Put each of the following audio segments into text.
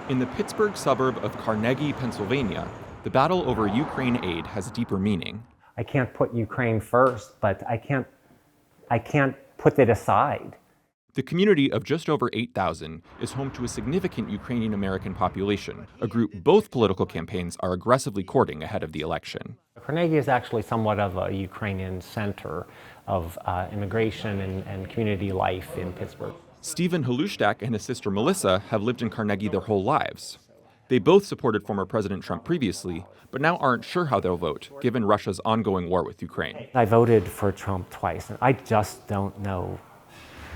In the Pittsburgh suburb of Carnegie, Pennsylvania, the battle over Ukraine aid has deeper meaning. I can't put Ukraine first, but I can't put it aside. The community of just over 8,000 is home to a significant Ukrainian American population, a group both political campaigns are aggressively courting ahead of the election. Carnegie is actually somewhat of a Ukrainian center of immigration and community life in Pittsburgh. Stephen Halushtak and his sister Melissa have lived in Carnegie their whole lives. They both supported former President Trump previously, but now aren't sure how they'll vote, given Russia's ongoing war with Ukraine. I voted for Trump twice, and I just don't know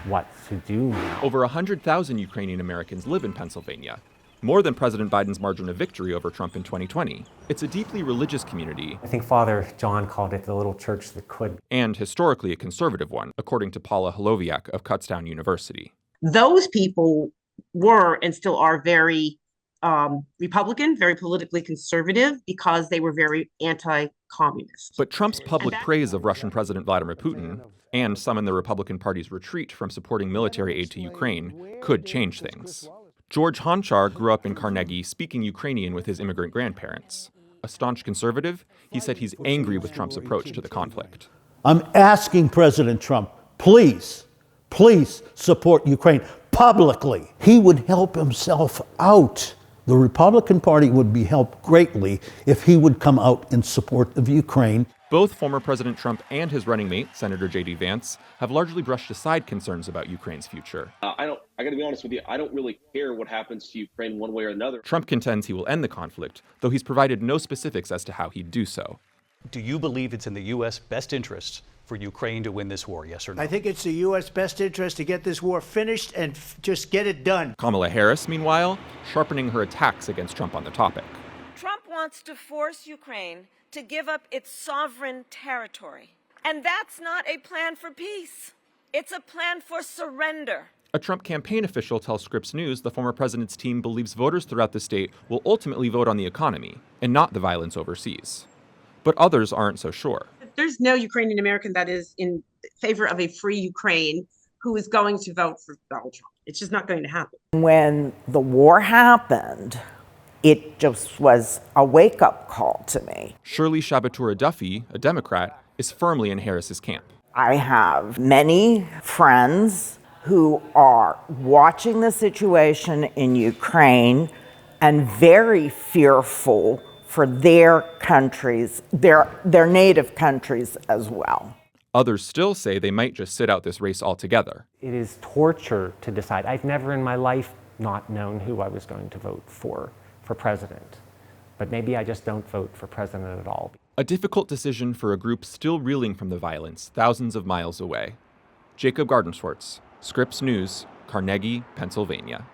what to do now. Over 100,000 Ukrainian Americans live in Pennsylvania, more than President Biden's margin of victory over Trump in 2020. It's a deeply religious community. I think Father John called it the little church that could. And historically a conservative one, according to Paula Holoviak of Kutztown University. Those people were and still are very Republican, very politically conservative, because they were very anti-communist. But Trump's public praise of Russian President Vladimir Putin and some in the Republican Party's retreat from supporting military aid to Ukraine could change things. George Honchar grew up in Carnegie speaking Ukrainian with his immigrant grandparents. A staunch conservative, he said he's angry with Trump's approach to the conflict. I'm asking President Trump, please support Ukraine publicly. He would help himself out. The Republican Party would be helped greatly if he would come out in support of Ukraine. Both former President Trump and his running mate, Senator J.D. Vance, have largely brushed aside concerns about Ukraine's future. I got to be honest with you, I don't really care what happens to Ukraine one way or another. Trump contends he will end the conflict, though he's provided no specifics as to how he'd do so. Do you believe it's in the U.S. best interest for Ukraine to win this war, yes or no? I think it's the U.S. best interest to get this war finished and just get it done. Kamala Harris, meanwhile, sharpening her attacks against Trump on the topic. Trump wants to force Ukraine to give up its sovereign territory. And that's not a plan for peace. It's a plan for surrender. A Trump campaign official tells Scripps News the former president's team believes voters throughout the state will ultimately vote on the economy and not the violence overseas. But others aren't so sure. There's no Ukrainian American that is in favor of a free Ukraine who is going to vote for Donald Trump. It's just not going to happen. When the war happened, it just was a wake-up call to me. Shirley Shabatura Duffy, a Democrat, is firmly in Harris's camp. I have many friends who are watching the situation in Ukraine and very fearful for their countries, their native countries as well. Others still say they might just sit out this race altogether. It is torture to decide. I've never in my life not known who I was going to vote for president. But maybe I just don't vote for president at all. A difficult decision for a group still reeling from the violence thousands of miles away. Jacob Gardenswartz, Scripps News, Carnegie, Pennsylvania.